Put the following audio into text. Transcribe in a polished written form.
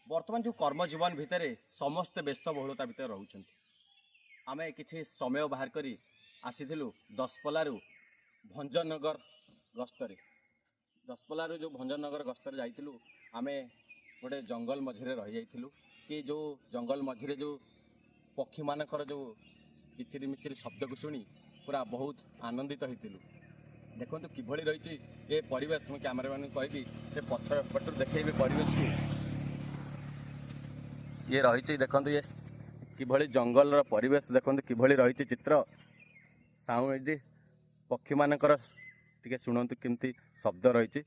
बर्तमान जो कर्मजीवन भितर समस्ते व्यस्त बहुलता भितर रोच आम कि समय बाहर कर आसीलु दशपल्लू भंजनगर गस्तरे दशपल्लू जो भंजनगर गस्तरे जाइलु आम गोटे जंगल मझे रही जाइलु कि जो जंगल मझे जो पक्षी मानकर जो किचिरी मिचिरी शब्द को शुणी पूरा बहुत आनंदित होइलु। देखो किभली रही ये परिवेश मुझे कैमेरा मैन कहि पछपट देखेबी परिवेश को ये रही देखो ये किभली जंगल परिवेश देखो किभली रही चित्र साउंड पक्षी मानकर टिके शुणु केमती शब्द रही।